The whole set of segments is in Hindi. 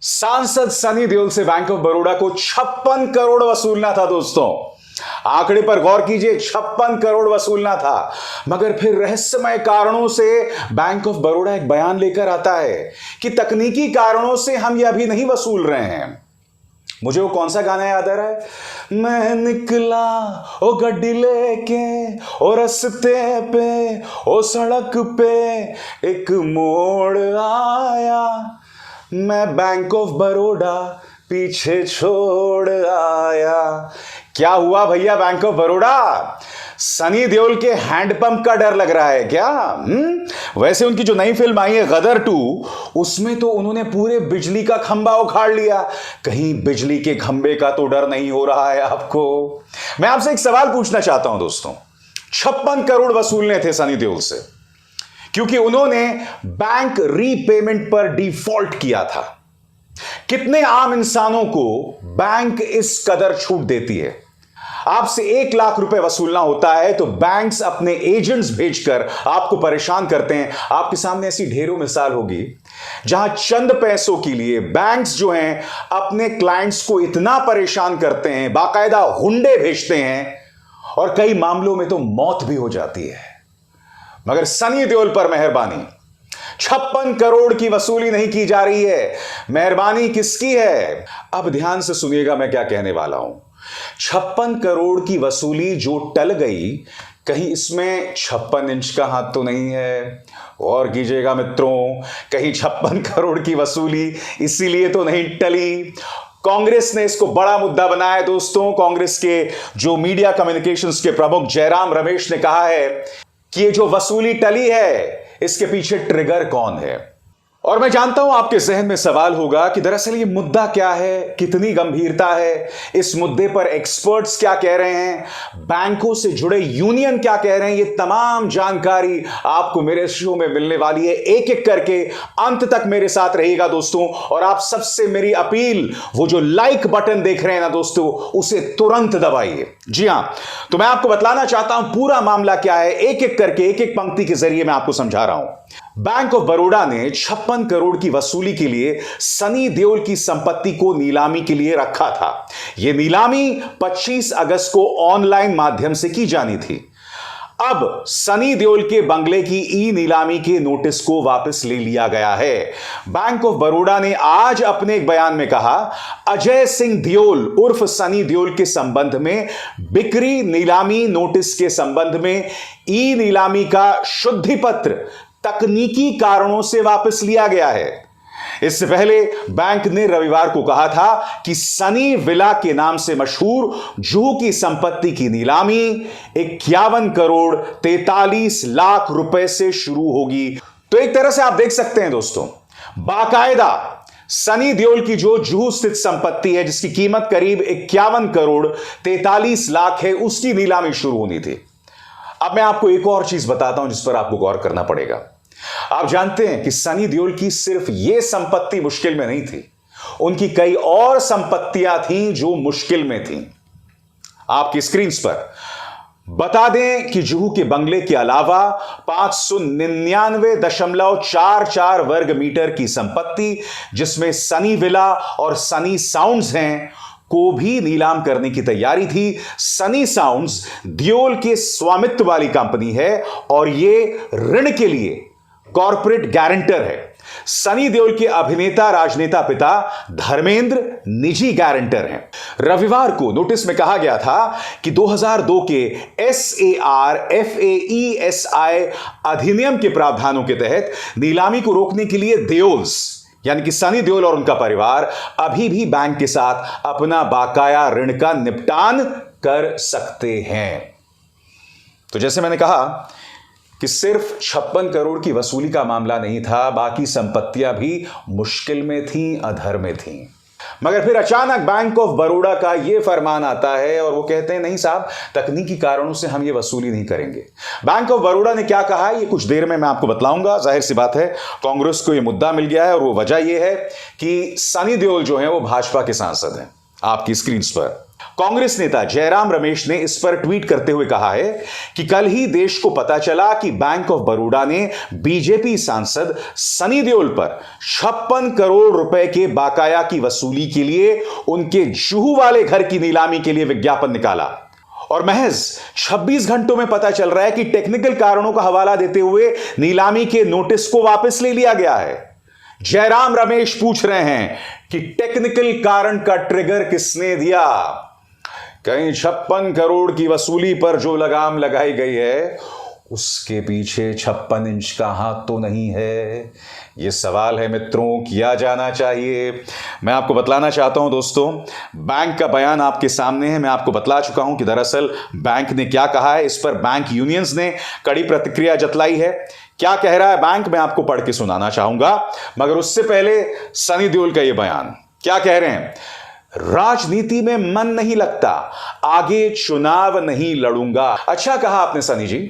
सांसद सनी देओल से बैंक ऑफ बड़ौदा को 56 करोड़ वसूलना था दोस्तों। आंकड़े पर गौर कीजिए, 56 करोड़ वसूलना था। मगर फिर रहस्यमय कारणों से बैंक ऑफ बड़ौदा एक बयान लेकर आता है कि तकनीकी कारणों से हम यह अभी नहीं वसूल रहे हैं। मुझे वो कौन सा गाना याद आ रहा है, मैं निकला ओ गड्डी लेके ओ रस्ते पे ओ सड़क पे एक मोड़ आया, मैं बैंक ऑफ बड़ौदा पीछे छोड़ आया। क्या हुआ भैया बैंक ऑफ बड़ौदा? सनी देओल के हैंडपंप का डर लग रहा है क्या? वैसे उनकी जो नई फिल्म आई है गदर 2, उसमें तो उन्होंने पूरे बिजली का खंभा उखाड़ लिया। कहीं बिजली के खंभे का तो डर नहीं हो रहा है आपको? मैं आपसे एक सवाल पूछना चाहता हूं दोस्तों। 56 करोड़ वसूलने थे सनी देओल से क्योंकि उन्होंने बैंक रीपेमेंट पर डिफॉल्ट किया था। कितने आम इंसानों को बैंक इस कदर छूट देती है? आपसे 1 लाख रुपए वसूलना होता है तो बैंक्स अपने एजेंट्स भेजकर आपको परेशान करते हैं। आपके सामने ऐसी ढेरों मिसाल होगी जहां चंद पैसों के लिए बैंक्स जो हैं अपने क्लाइंट्स को इतना परेशान करते हैं, बाकायदा हुंडे भेजते हैं और कई मामलों में तो मौत भी हो जाती है। मगर सनी देओल पर मेहरबानी, 56 करोड़ की वसूली नहीं की जा रही है। मेहरबानी किसकी है? अब ध्यान से सुनिएगा मैं क्या कहने वाला हूं। 56 करोड़ की वसूली जो टल गई, कहीं इसमें 56 इंच का हाथ तो नहीं है? और कीजिएगा मित्रों, कहीं 56 करोड़ की वसूली इसीलिए तो नहीं टली? कांग्रेस ने इसको बड़ा मुद्दा बनाया दोस्तों। कांग्रेस के जो मीडिया कम्युनिकेशंस के प्रमुख जयराम रमेश ने कहा है कि ये जो वसूली टली है इसके पीछे ट्रिगर कौन है। और मैं जानता हूं आपके जहन में सवाल होगा कि दरअसल ये मुद्दा क्या है, कितनी गंभीरता है, इस मुद्दे पर एक्सपर्ट्स क्या कह रहे हैं, बैंकों से जुड़े यूनियन क्या कह रहे हैं। ये तमाम जानकारी आपको मेरे शो में मिलने वाली है। एक एक करके अंत तक मेरे साथ रहिएगा दोस्तों। और आप सबसे मेरी अपील, वो जो लाइक बटन देख रहे हैं ना दोस्तों, उसे तुरंत दबाइए। जी हां, तो मैं आपको बतलाना चाहता हूं पूरा मामला क्या है। एक एक करके, एक एक पंक्ति के जरिए मैं आपको समझा रहा हूं। बैंक ऑफ बड़ौदा ने 56 करोड़ की वसूली के लिए सनी देओल की संपत्ति को नीलामी के लिए रखा था। यह नीलामी 25 अगस्त को ऑनलाइन माध्यम से की जानी थी। अब सनी देओल के बंगले की ई नीलामी के नोटिस को वापस ले लिया गया है। बैंक ऑफ बड़ौदा ने आज अपने एक बयान में कहा, अजय सिंह देओल उर्फ सनी देओल के संबंध में बिक्री नीलामी नोटिस के संबंध में ई नीलामी का शुद्धि पत्र तकनीकी कारणों से वापस लिया गया है। इससे पहले बैंक ने रविवार को कहा था कि सनी विला के नाम से मशहूर जुहू की संपत्ति की नीलामी 51 करोड़ 43 लाख रुपए से शुरू होगी। तो एक तरह से आप देख सकते हैं दोस्तों, बाकायदा सनी देओल की जो जुहू स्थित संपत्ति है जिसकी कीमत करीब 51 करोड़ 43 लाख है, उसकी नीलामी शुरू होनी थी। अब मैं आपको एक और चीज बताता हूं जिस पर आपको गौर करना पड़ेगा। आप जानते हैं कि सनी देओल की सिर्फ यह संपत्ति मुश्किल में नहीं थी, उनकी कई और संपत्तियां थीं जो मुश्किल में थीं। आपकी स्क्रीन पर बता दें कि जुहू के बंगले के अलावा 599.44 वर्ग मीटर की संपत्ति, जिसमें सनी विला और सनी साउंड्स हैं, को भी नीलाम करने की तैयारी थी। सनी साउंड्स देओल के स्वामित्व वाली कंपनी है और यह ऋण के लिए कॉर्पोरेट गारंटर है। सनी देओल के अभिनेता राजनेता पिता धर्मेंद्र निजी गारंटर हैं। रविवार को नोटिस में कहा गया था कि 2002 के SAR-FAESI अधिनियम के प्रावधानों के तहत नीलामी को रोकने के लिए देओल्स यानी कि सनी देओल और उनका परिवार अभी भी बैंक के साथ अपना बकाया ऋण का निपटान कर सकते हैं। तो जैसे मैंने कहा कि सिर्फ 56 करोड़ की वसूली का मामला नहीं था, बाकी संपत्तियां भी मुश्किल में थीं, अधर में थीं। मगर फिर अचानक बैंक ऑफ बड़ौदा का यह फरमान आता है और वो कहते हैं, नहीं साहब, तकनीकी कारणों से हम ये वसूली नहीं करेंगे। बैंक ऑफ बड़ौदा ने क्या कहा है ये कुछ देर में मैं आपको बतलाऊंगा। जाहिर सी बात है कांग्रेस को यह मुद्दा मिल गया है और वो वजह यह है कि सनी देओल जो है वो भाजपा के सांसद हैं। आपकी स्क्रीन पर कांग्रेस नेता जयराम रमेश ने इस पर ट्वीट करते हुए कहा है कि कल ही देश को पता चला कि बैंक ऑफ बड़ौदा ने बीजेपी सांसद सनी देओल पर 56 करोड़ रुपए के बकाया की वसूली के लिए उनके जुहू वाले घर की नीलामी के लिए विज्ञापन निकाला और महज 26 घंटों में पता चल रहा है कि टेक्निकल कारणों का हवाला देते हुए नीलामी के नोटिस को वापस ले लिया गया है। जयराम रमेश पूछ रहे हैं कि टेक्निकल कारण का ट्रिगर किसने दिया? कहीं 56 करोड़ की वसूली पर जो लगाम लगाई गई है उसके पीछे 56 इंच का हाथ तो नहीं है? यह सवाल है मित्रों, किया जाना चाहिए। मैं आपको बतलाना चाहता हूं दोस्तों, बैंक का बयान आपके सामने है। मैं आपको बतला चुका हूं कि दरअसल बैंक ने क्या कहा है। इस पर बैंक यूनियंस ने कड़ी प्रतिक्रिया जतलाई है। क्या कह रहा है बैंक, मैं आपको पढ़ के सुनाना चाहूंगा, मगर उससे पहले सनी देओल का यह बयान क्या कह रहे हैं। राजनीति में मन नहीं लगता, आगे चुनाव नहीं लड़ूंगा। अच्छा कहा आपने सनी जी,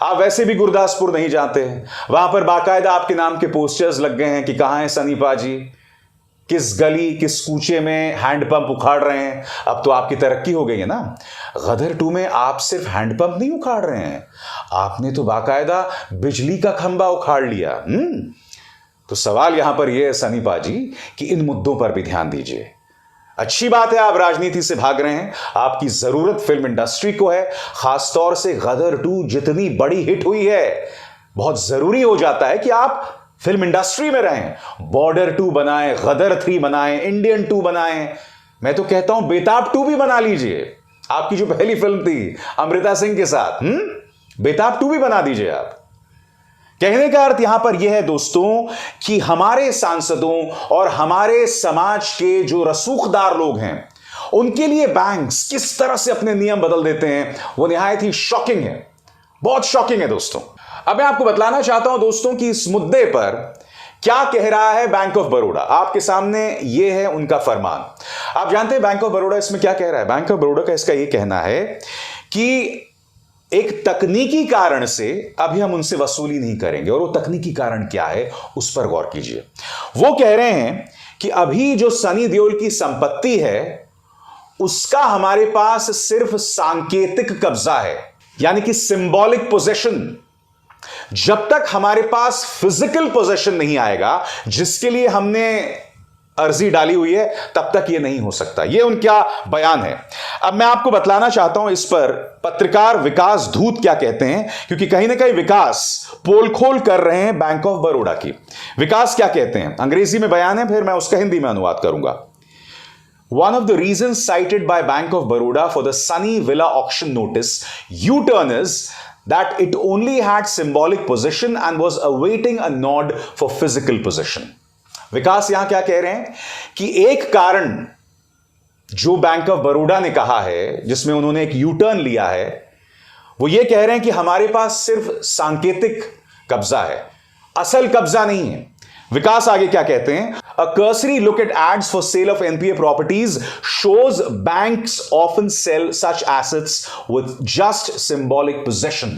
आप वैसे भी गुरदासपुर नहीं जाते हैं, वहां पर बाकायदा आपके नाम के पोस्टर्स लग गए हैं कि कहां है सनी पाजी, किस गली किस कूचे में हैंडपंप उखाड़ रहे हैं। अब तो आपकी तरक्की हो गई है ना। गदर 2 में आप सिर्फ हैंडपंप नहीं उखाड़ रहे हैं, आपने तो बाकायदा बिजली का खंबा उखाड़ लिया। तो सवाल यहां पर यह है सनी पाजी कि इन मुद्दों पर भी ध्यान दीजिए। अच्छी बात है आप राजनीति से भाग रहे हैं, आपकी जरूरत फिल्म इंडस्ट्री को है। खासतौर से गदर 2 जितनी बड़ी हिट हुई है, बहुत जरूरी हो जाता है कि आप फिल्म इंडस्ट्री में रहें। बॉर्डर 2 बनाएं, गदर 3 बनाएं, इंडियन 2 बनाएं, मैं तो कहता हूं बेताब 2 भी बना लीजिए। आपकी जो पहली फिल्म थी अमृता सिंह के साथ, बेताब 2 भी बना दीजिए आप। कहने का अर्थ यहां पर यह है दोस्तों कि हमारे सांसदों और हमारे समाज के जो रसूखदार लोग हैं उनके लिए बैंक्स किस तरह से अपने नियम बदल देते हैं वो निहायत ही शॉकिंग है, बहुत शॉकिंग है दोस्तों। अब मैं आपको बतलाना चाहता हूं दोस्तों कि इस मुद्दे पर क्या कह रहा है बैंक ऑफ बड़ौदा। आपके सामने यह है उनका फरमान। आप जानते हैं बैंक ऑफ बड़ौदा इसमें क्या कह रहा है। बैंक ऑफ बड़ौदा का इसका यह कहना है कि एक तकनीकी कारण से अभी हम उनसे वसूली नहीं करेंगे, और वो तकनीकी कारण क्या है उस पर गौर कीजिए। वो कह रहे हैं कि अभी जो सनी देओल की संपत्ति है उसका हमारे पास सिर्फ सांकेतिक कब्जा है, यानी कि सिंबॉलिक पोजेशन। जब तक हमारे पास फिजिकल पोजेशन नहीं आएगा जिसके लिए हमने अर्जी डाली हुई है, तब तक यह नहीं हो सकता। यह उनका बयान है। अब मैं आपको बतलाना चाहता हूं इस पर पत्रकार विकास धूत क्या कहते हैं, क्योंकि कहीं ना कहीं विकास पोल खोल कर रहे हैं बैंक ऑफ बड़ौदा की। विकास क्या कहते हैं, अंग्रेजी में बयान है, फिर मैं उसका हिंदी में अनुवाद करूंगा। One of the reasons cited by Bank of Baroda for the Sunny Villa auction notice U-turn is that it only had symbolic possession and was awaiting a nod for physical possession. विकास यहां क्या कह रहे हैं कि एक कारण जो बैंक ऑफ बड़ौदा ने कहा है, जिसमें उन्होंने एक यू टर्न लिया है, वो ये कह रहे हैं कि हमारे पास सिर्फ सांकेतिक कब्जा है, असल कब्जा नहीं है। विकास आगे क्या कहते हैं, अ cursory look at ads for sale of NPA properties shows banks often sell such assets with just symbolic possession.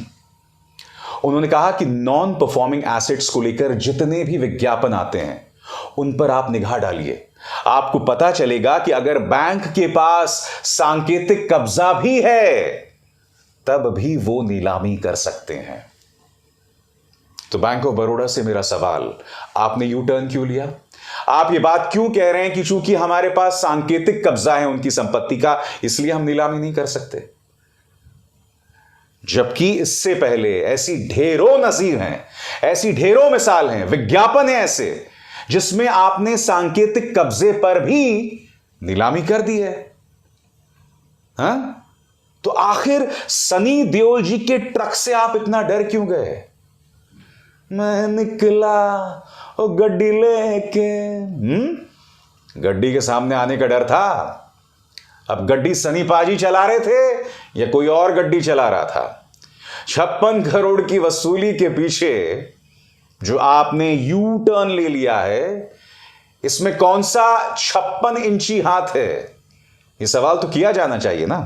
उन्होंने कहा कि नॉन परफॉर्मिंग एसेट्स को लेकर जितने भी विज्ञापन आते हैं उन पर आप निगाह डालिए, आपको पता चलेगा कि अगर बैंक के पास सांकेतिक कब्जा भी है तब भी वो नीलामी कर सकते हैं। तो बैंक ऑफ बड़ौदा से मेरा सवाल, आपने यू टर्न क्यों लिया? आप ये बात क्यों कह रहे हैं कि चूंकि हमारे पास सांकेतिक कब्जा है उनकी संपत्ति का, इसलिए हम नीलामी नहीं कर सकते? जबकि इससे पहले ऐसी ढेरों नजीर हैं, ऐसी ढेरों मिसाल हैं, विज्ञापन है ऐसे जिसमें आपने सांकेतिक कब्जे पर भी नीलामी कर दी है। तो आखिर सनी देओल जी के ट्रक से आप इतना डर क्यों गए? मैं निकला ओ गड्डी लेके, गड्डी के सामने आने का डर था। अब गड्डी सनी पाजी चला रहे थे या कोई और गड्डी चला रहा था? 56 करोड़ की वसूली के पीछे जो आपने यू टर्न ले लिया है, इसमें कौन सा 56 इंची हाथ है? यह सवाल तो किया जाना चाहिए ना।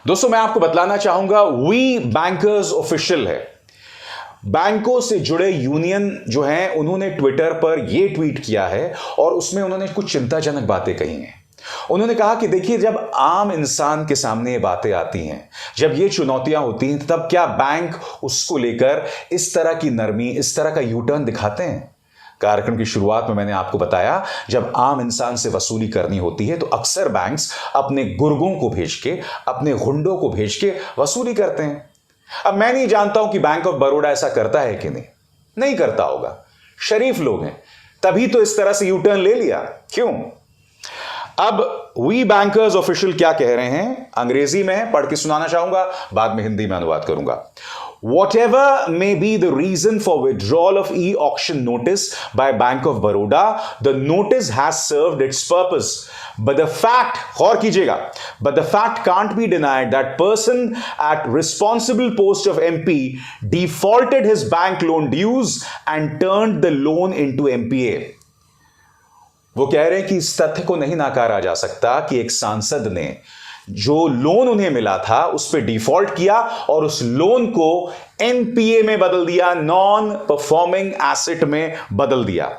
दोस्तों मैं आपको बतलाना चाहूंगा, वी बैंकर्स ऑफिशियल है। बैंकों से जुड़े यूनियन जो हैं उन्होंने ट्विटर पर यह ट्वीट किया है और उसमें उन्होंने कुछ चिंताजनक बातें कही हैं। उन्होंने कहा कि देखिए, जब आम इंसान के सामने ये बातें आती हैं, जब ये चुनौतियां होती हैं, तब क्या बैंक उसको लेकर इस तरह की नरमी, इस तरह का यू टर्न दिखाते हैं? कार्यक्रम की शुरुआत में मैंने आपको बताया, जब आम इंसान से वसूली करनी होती है तो अक्सर बैंक्स अपने गुर्गों को भेज के, अपने गुंडों को भेज के वसूली करते हैं। अब मैं नहीं जानता हूं कि बैंक ऑफ बड़ौदा ऐसा करता है कि नहीं करता होगा। शरीफ लोग हैं, तभी तो इस तरह से यू टर्न ले लिया। क्यों? अब वी बैंकर्स ऑफिशियल क्या कह रहे हैं, अंग्रेजी में है, पढ़ के सुनाना चाहूंगा, बाद में हिंदी में अनुवाद करूंगा। Whatever may be the reason for withdrawal of e-auction notice by Bank of Baroda, the notice has served its purpose. But the fact, गौर कीजिएगा, but the fact can't be denied that person at responsible post of MP defaulted his bank loan dues and turned the loan into MPA. वो कह रहे हैं कि इस तथ्य को नहीं नकारा जा सकता कि एक सांसद ने जो लोन उन्हें मिला था उस पर डिफॉल्ट किया और उस लोन को एनपीए में बदल दिया, नॉन परफॉर्मिंग एसेट में बदल दिया।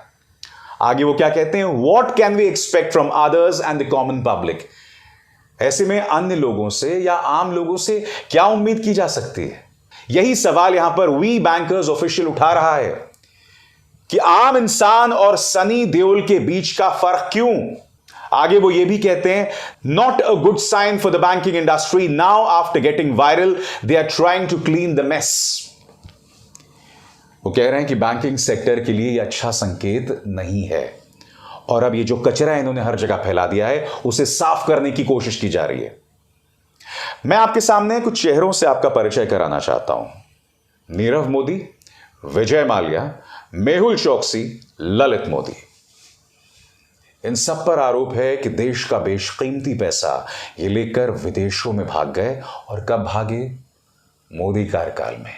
आगे वो क्या कहते हैं, what can we expect from others and the common public. ऐसे में अन्य लोगों से या आम लोगों से क्या उम्मीद की जा सकती है? यही सवाल यहां पर वी बैंकर्स ऑफिशियल उठा रहा है कि आम इंसान और सनी देओल के बीच का फर्क क्यों। आगे वो ये भी कहते हैं, not a good sign for the banking industry, now after getting viral they are trying to clean the mess. वो कह रहे हैं कि बैंकिंग सेक्टर के लिए यह अच्छा संकेत नहीं है और अब ये जो कचरा इन्होंने हर जगह फैला दिया है उसे साफ करने की कोशिश की जा रही है। मैं आपके सामने कुछ चेहरों से आपका परिचय कराना चाहता हूं। नीरव मोदी, विजय माल्या, मेहुल चौकसी, ललित मोदी। इन सब पर आरोप है कि देश का बेशकीमती पैसा ये लेकर विदेशों में भाग गए। और कब भागे? मोदी कार्यकाल में।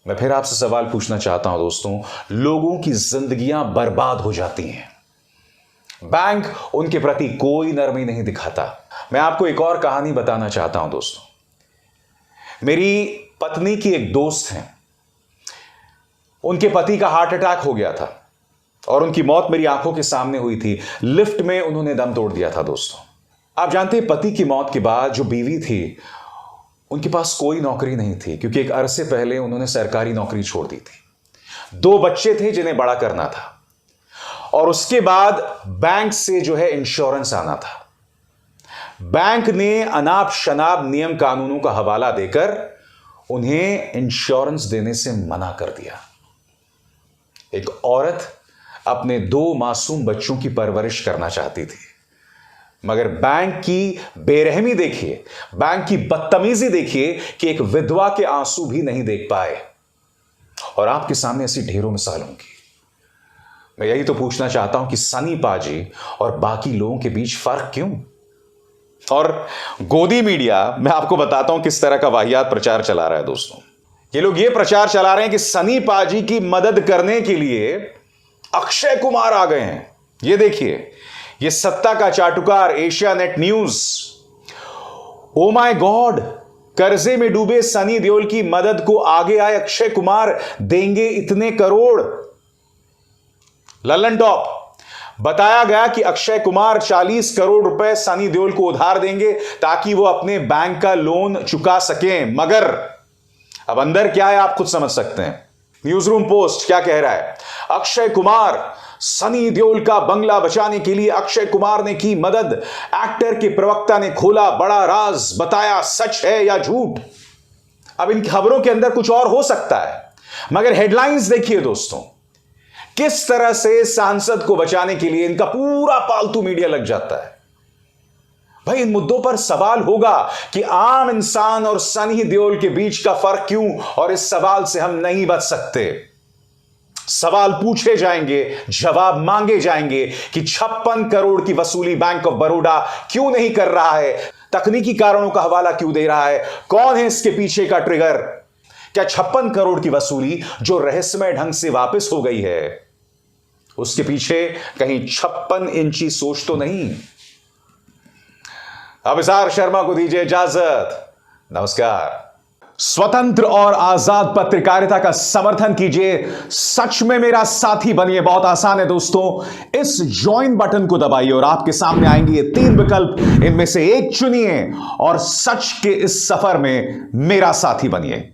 मैं फिर आपसे सवाल पूछना चाहता हूं दोस्तों, लोगों की जिंदगियां बर्बाद हो जाती हैं, बैंक उनके प्रति कोई नरमी नहीं दिखाता। मैं आपको एक और कहानी बताना चाहता हूं दोस्तों। मेरी पत्नी की एक दोस्त है, उनके पति का हार्ट अटैक हो गया था और उनकी मौत मेरी आंखों के सामने हुई थी। लिफ्ट में उन्होंने दम तोड़ दिया था दोस्तों। आप जानते हैं, पति की मौत के बाद जो बीवी थी, उनके पास कोई नौकरी नहीं थी क्योंकि एक अरसे पहले उन्होंने सरकारी नौकरी छोड़ दी थी। 2 बच्चे थे जिन्हें बड़ा करना था और उसके बाद बैंक से जो है इंश्योरेंस आना था। बैंक ने अनाप शनाप नियम कानूनों का हवाला देकर उन्हें इंश्योरेंस देने से मना कर दिया। एक औरत अपने 2 मासूम बच्चों की परवरिश करना चाहती थी, मगर बैंक की बेरहमी देखिए, बैंक की बदतमीजी देखिए कि एक विधवा के आंसू भी नहीं देख पाए। और आपके सामने ऐसी ढेरों मिसाल होंगी। मैं यही तो पूछना चाहता हूं कि सनी पाजी और बाकी लोगों के बीच फर्क क्यों? और गोदी मीडिया, मैं आपको बताता हूं किस तरह का वाहियात प्रचार चला रहा है दोस्तों। ये लोग ये प्रचार चला रहे हैं कि सनी पाजी की मदद करने के लिए अक्षय कुमार आ गए हैं। ये देखिए, ये सत्ता का चाटुकार Asianet news. Oh my God, कर्जे में डूबे सनी देओल की मदद को आगे आए अक्षय कुमार, देंगे इतने करोड़। ललन टॉप, बताया गया कि अक्षय कुमार 40 करोड़ रुपए सनी देओल को उधार देंगे ताकि वो अपने बैंक का लोन चुका सकें। मगर अब अंदर क्या है आप खुद समझ सकते हैं। न्यूज रूम पोस्ट क्या कह रहा है, अक्षय कुमार, सनी देओल का बंगला बचाने के लिए अक्षय कुमार ने की मदद। एक्टर के प्रवक्ता ने खोला बड़ा राज, बताया सच है या झूठ। अब इन खबरों के अंदर कुछ और हो सकता है, मगर हेडलाइंस देखिए दोस्तों, किस तरह से सांसद को बचाने के लिए इनका पूरा पालतू मीडिया लग जाता है। भाई, इन मुद्दों पर सवाल होगा कि आम इंसान और सनी देओल के बीच का फर्क क्यों, और इस सवाल से हम नहीं बच सकते। सवाल पूछे जाएंगे, जवाब मांगे जाएंगे कि 56 करोड़ की वसूली बैंक ऑफ बड़ौदा क्यों नहीं कर रहा है, तकनीकी कारणों का हवाला क्यों दे रहा है, कौन है इसके पीछे का ट्रिगर। क्या 56 करोड़ की वसूली जो रहस्यमय ढंग से वापस हो गई है, उसके पीछे कहीं 56 इंची सोच तो नहीं। अभिसार शर्मा को दीजिए इजाजत। नमस्कार। स्वतंत्र और आजाद पत्रकारिता का समर्थन कीजिए, सच में मेरा साथी बनिए। बहुत आसान है दोस्तों, इस ज्वाइन बटन को दबाइए और आपके सामने आएंगे ये 3 विकल्प, इनमें से एक चुनिए और सच के इस सफर में मेरा साथी बनिए।